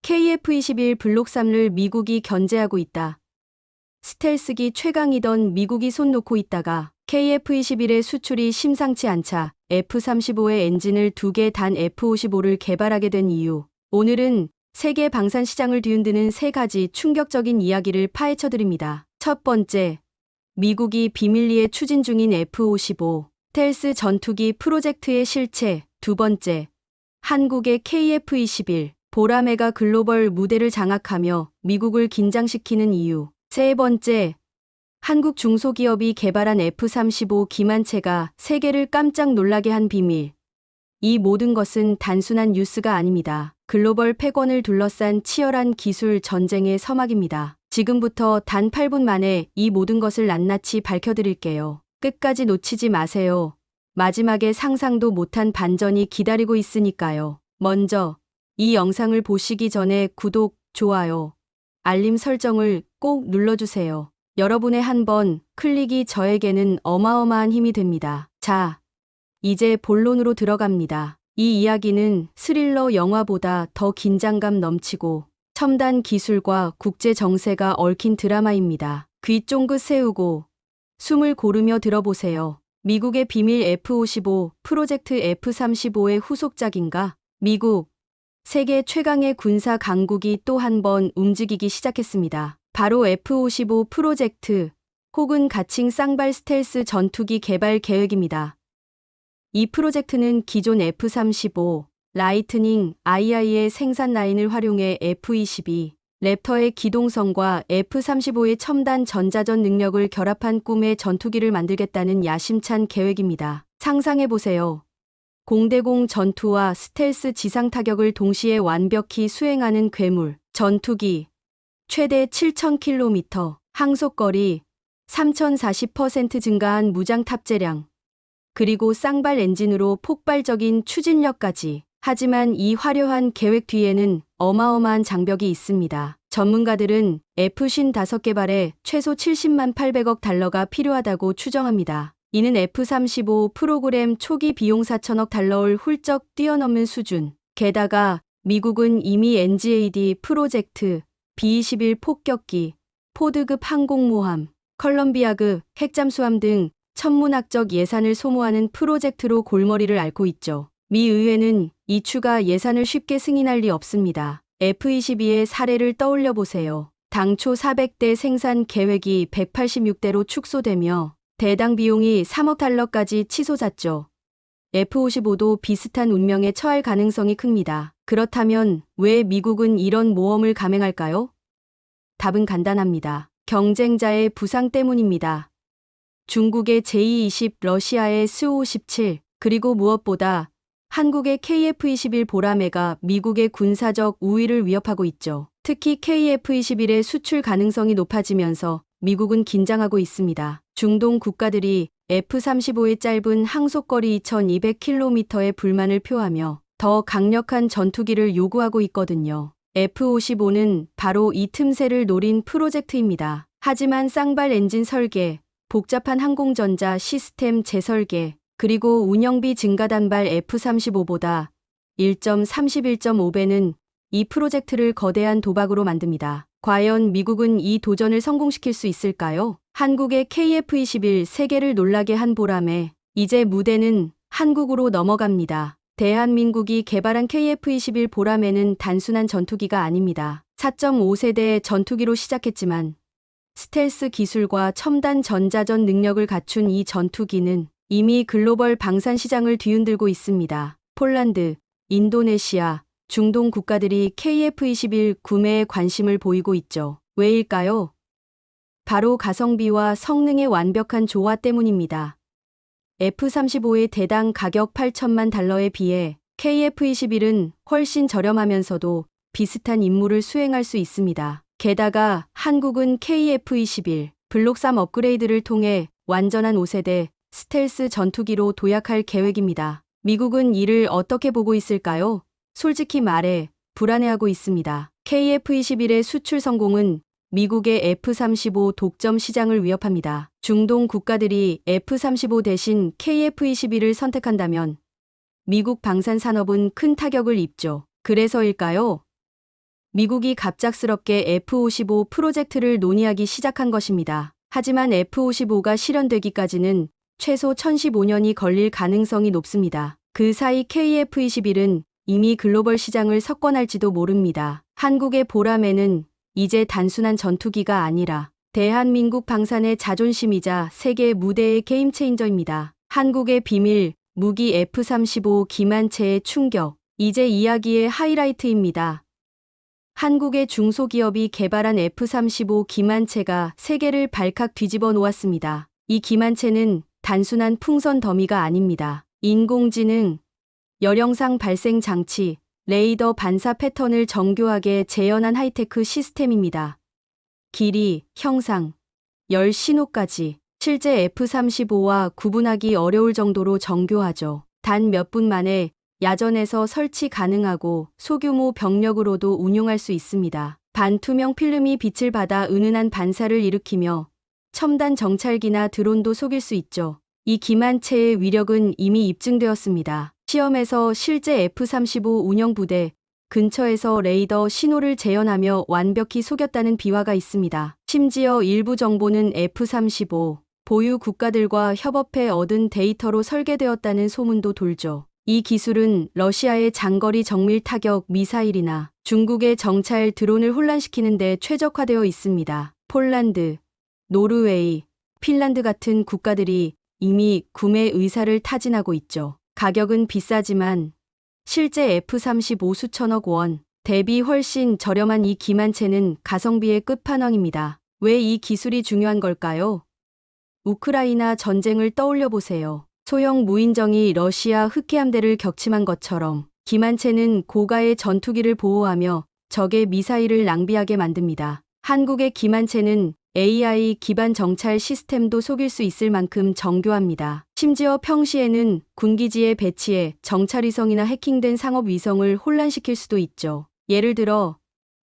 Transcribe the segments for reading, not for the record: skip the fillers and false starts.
KF-21 블록 3를 미국이 견제하고 있다. 스텔스기 최강이던 미국이 손 놓고 있다가 KF-21의 수출이 심상치 않자 F-35의 엔진을 2개 단 F-55를 개발하게 된 이유. 오늘은 세계 방산 시장을 뒤흔드는 3가지 충격적인 이야기를 파헤쳐 드립니다. 첫 번째, 미국이 비밀리에 추진 중인 F-55 스텔스 전투기 프로젝트의 실체. 두 번째, 한국의 KF-21 보라매가 글로벌 무대를 장악하며 미국을 긴장시키는 이유. 세 번째, 한국 중소기업이 개발한 F-35 기만체가 세계를 깜짝 놀라게 한 비밀. 이 모든 것은 단순한 뉴스가 아닙니다. 글로벌 패권을 둘러싼 치열한 기술 전쟁의 서막입니다. 지금부터 단 8분 만에 이 모든 것을 낱낱이 밝혀드릴게요. 끝까지 놓치지 마세요. 마지막에 상상도 못한 반전이 기다리고 있으니까요. 먼저 이 영상을 보시기 전에 구독, 좋아요, 알림 설정을 꼭 눌러주세요. 여러분의 한 번 클릭이 저에게는 어마어마한 힘이 됩니다. 자, 이제 본론으로 들어갑니다. 이 이야기는 스릴러 영화보다 더 긴장감 넘치고 첨단 기술과 국제 정세가 얽힌 드라마입니다. 귀 쫑긋 세우고 숨을 고르며 들어보세요. 미국의 비밀 F-55 프로젝트 F-35의 후속작인가? 미국, 세계 최강의 군사 강국이 또 한 번 움직이기 시작했습니다. 바로 F-55 프로젝트 혹은 가칭 쌍발 스텔스 전투기 개발 계획입니다. 이 프로젝트는 기존 F-35 라이트닝 II의 생산 라인을 활용해 F-22 랩터의 기동성과 F-35의 첨단 전자전 능력을 결합한 꿈의 전투기를 만들겠다는 야심찬 계획입니다. 상상해보세요. 공대공 전투와 스텔스 지상 타격을 동시에 완벽히 수행하는 괴물 전투기. 최대 7,000km, 항속거리 3,040% 증가한 무장 탑재량, 그리고 쌍발 엔진으로 폭발적인 추진력까지. 하지만 이 화려한 계획 뒤에는 어마어마한 장벽이 있습니다. 전문가들은 F-55 개발에 최소 70만 800억 달러가 필요하다고 추정합니다. 이는 F-35 프로그램 초기 비용 4천억 달러를 훌쩍 뛰어넘는 수준. 게다가 미국은 이미 NGAD 프로젝트, B-21 폭격기, 포드급 항공모함, 컬럼비아급 핵잠수함 등 천문학적 예산을 소모하는 프로젝트로 골머리를 앓고 있죠. 미 의회는 이 추가 예산을 쉽게 승인할 리 없습니다. F-22의 사례를 떠올려 보세요. 당초 400대 생산 계획이 186대로 축소되며 대당 비용이 3억 달러까지 치솟았죠. F-55도 비슷한 운명에 처할 가능성이 큽니다. 그렇다면 왜 미국은 이런 모험을 감행할까요? 답은 간단합니다. 경쟁자의 부상 때문입니다. 중국의 J-20, 러시아의 Su-57, 그리고 무엇보다 한국의 KF-21 보라매가 미국의 군사적 우위를 위협하고 있죠. 특히 KF-21의 수출 가능성이 높아지면서 미국은 긴장하고 있습니다. 중동 국가들이 F-35의 짧은 항속거리 2,200km의 불만을 표하며 더 강력한 전투기를 요구하고 있거든요. F-55는 바로 이 틈새를 노린 프로젝트입니다. 하지만 쌍발 엔진 설계, 복잡한 항공전자 시스템 재설계, 그리고 운영비 증가 단발 F-35보다 1.31.5배는 이 프로젝트를 거대한 도박으로 만듭니다. 과연 미국은 이 도전을 성공시킬 수 있을까요? 한국의 KF-21 세계를 놀라게 한 보람에 이제 무대는 한국으로 넘어갑니다. 대한민국이 개발한 KF-21 보라매는 단순한 전투기가 아닙니다. 4.5세대의 전투기로 시작했지만 스텔스 기술과 첨단 전자전 능력을 갖춘 이 전투기는 이미 글로벌 방산 시장을 뒤흔들고 있습니다. 폴란드, 인도네시아, 중동 국가들이 KF-21 구매에 관심을 보이고 있죠. 왜일까요? 바로 가성비와 성능의 완벽한 조화 때문입니다. F-35의 대당 가격 8천만 달러에 비해 KF-21은 훨씬 저렴하면서도 비슷한 임무를 수행할 수 있습니다. 게다가 한국은 KF-21 블록 3 업그레이드를 통해 완전한 5세대 스텔스 전투기로 도약할 계획입니다. 미국은 이를 어떻게 보고 있을까요? 솔직히 말해 불안해하고 있습니다. KF-21의 수출 성공은 미국의 F-35 독점 시장을 위협합니다. 중동 국가들이 F-35 대신 KF-21을 선택한다면 미국 방산 산업은 큰 타격을 입죠. 그래서일까요? 미국이 갑작스럽게 F-35 프로젝트를 논의하기 시작한 것입니다. 하지만 F-35가 실현되기까지는 최소 1015년이 걸릴 가능성이 높습니다. 그 사이 KF-21은 이미 글로벌 시장을 석권할지도 모릅니다. 한국의 보람에는 이제 단순한 전투기가 아니라 대한민국 방산의 자존심이자 세계 무대의 게임체인저입니다. 한국의 비밀, 무기 F-35 기만체의 충격. 이제 이야기의 하이라이트입니다. 한국의 중소기업이 개발한 F-35 기만체가 세계를 발칵 뒤집어 놓았습니다. 이 기만체는 단순한 풍선 더미가 아닙니다. 인공지능, 열영상 발생 장치, 레이더 반사 패턴을 정교하게 재현한 하이테크 시스템입니다. 길이, 형상, 열 신호까지 실제 F-35와 구분하기 어려울 정도로 정교하죠. 단 몇 분 만에 야전에서 설치 가능하고 소규모 병력으로도 운용할 수 있습니다. 반투명 필름이 빛을 받아 은은한 반사를 일으키며 첨단 정찰기나 드론도 속일 수 있죠. 이 기만체의 위력은 이미 입증되었습니다. 시험에서 실제 F-35 운영부대 근처에서 레이더 신호를 재현하며 완벽히 속였다는 비화가 있습니다. 심지어 일부 정보는 F-35 보유 국가들과 협업해 얻은 데이터로 설계되었다는 소문도 돌죠. 이 기술은 러시아의 장거리 정밀 타격 미사일이나 중국의 정찰 드론을 혼란시키는 데 최적화되어 있습니다. 폴란드, 노르웨이, 핀란드 같은 국가들이 이미 구매 의사를 타진하고 있죠. 가격은 비싸지만 실제 F-35 수천억 원 대비 훨씬 저렴한 이 기만체는 가성비의 끝판왕입니다. 왜 이 기술이 중요한 걸까요? 우크라이나 전쟁을 떠올려 보세요. 소형 무인정이 러시아 흑해함대를 격침한 것처럼 기만체는 고가의 전투기를 보호하며 적의 미사일을 낭비하게 만듭니다. 한국의 기만체는 AI 기반 정찰 시스템도 속일 수 있을 만큼 정교합니다. 심지어 평시에는 군기지에 배치해 정찰위성이나 해킹된 상업위성을 혼란시킬 수도 있죠. 예를 들어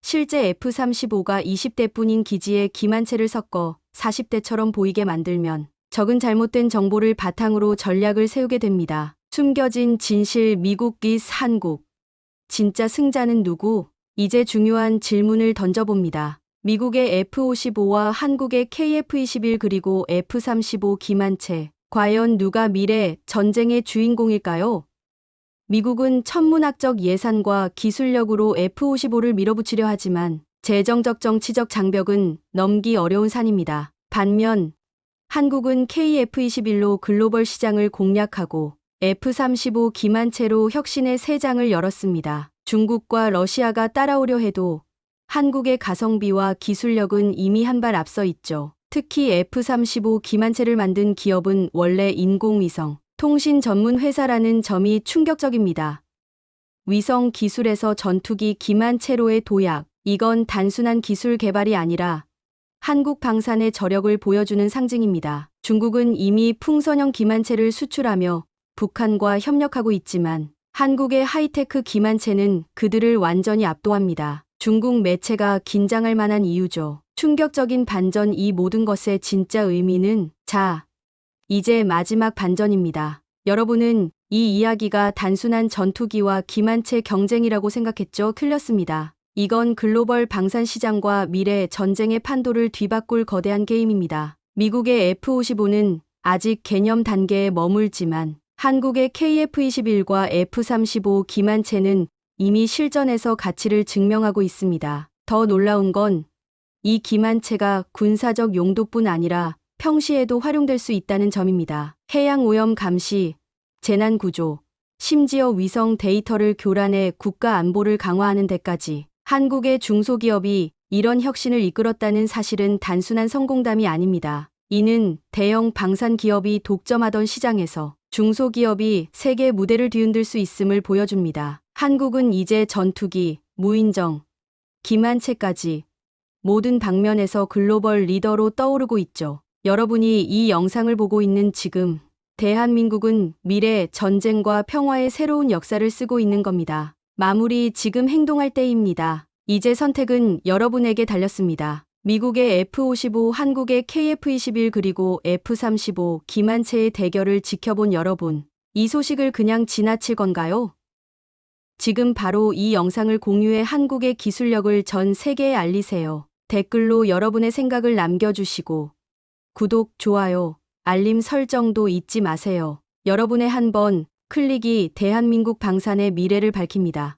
실제 F-35가 20대뿐인 기지에 기만체를 섞어 40대처럼 보이게 만들면 적은 잘못된 정보를 바탕으로 전략을 세우게 됩니다. 숨겨진 진실 미국 vs 한국. 진짜 승자는 누구? 이제 중요한 질문을 던져봅니다. 미국의 F-55와 한국의 KF-21 그리고 F-35 기만체. 과연 누가 미래 전쟁의 주인공일까요? 미국은 천문학적 예산과 기술력으로 F-55를 밀어붙이려 하지만 재정적 정치적 장벽은 넘기 어려운 산입니다. 반면 한국은 KF-21로 글로벌 시장을 공략하고 F-35 기만체로 혁신의 새 장을 열었습니다. 중국과 러시아가 따라오려 해도 한국의 가성비와 기술력은 이미 한 발 앞서 있죠. 특히 F-35 기만체를 만든 기업은 원래 인공위성, 통신 전문 회사라는 점이 충격적입니다. 위성 기술에서 전투기 기만체로의 도약, 이건 단순한 기술 개발이 아니라 한국 방산의 저력을 보여주는 상징입니다. 중국은 이미 풍선형 기만체를 수출하며 북한과 협력하고 있지만 한국의 하이테크 기만체는 그들을 완전히 압도합니다. 중국 매체가 긴장할 만한 이유죠. 충격적인 반전. 이 모든 것의 진짜 의미는 이제 마지막 반전입니다. 여러분은 이 이야기가 단순한 전투기와 기만체 경쟁이라고 생각했죠? 틀렸습니다. 이건 글로벌 방산 시장과 미래 전쟁의 판도를 뒤바꿀 거대한 게임입니다. 미국의 F-55는 아직 개념 단계에 머물지만 한국의 KF-21과 F-35 기만체는 이미 실전에서 가치를 증명하고 있습니다. 더 놀라운 건 이 기만체가 군사적 용도뿐 아니라 평시에도 활용될 수 있다는 점입니다. 해양 오염 감시, 재난 구조, 심지어 위성 데이터를 교란해 국가 안보를 강화하는 데까지 한국의 중소기업이 이런 혁신을 이끌었다는 사실은 단순한 성공담이 아닙니다. 이는 대형 방산 기업이 독점하던 시장에서 중소기업이 세계 무대를 뒤흔들 수 있음을 보여줍니다. 한국은 이제 전투기, 무인정, 기만체까지 모든 방면에서 글로벌 리더로 떠오르고 있죠. 여러분이 이 영상을 보고 있는 지금 대한민국은 미래 전쟁과 평화의 새로운 역사를 쓰고 있는 겁니다. 마무리. 지금 행동할 때입니다. 이제 선택은 여러분에게 달렸습니다. 미국의 F-55, 한국의 KF-21 그리고 F-35 기만체의 대결을 지켜본 여러분. 이 소식을 그냥 지나칠 건가요? 지금 바로 이 영상을 공유해 한국의 기술력을 전 세계에 알리세요. 댓글로 여러분의 생각을 남겨주시고 구독, 좋아요, 알림 설정도 잊지 마세요. 여러분의 한 번 클릭이 대한민국 방산의 미래를 밝힙니다.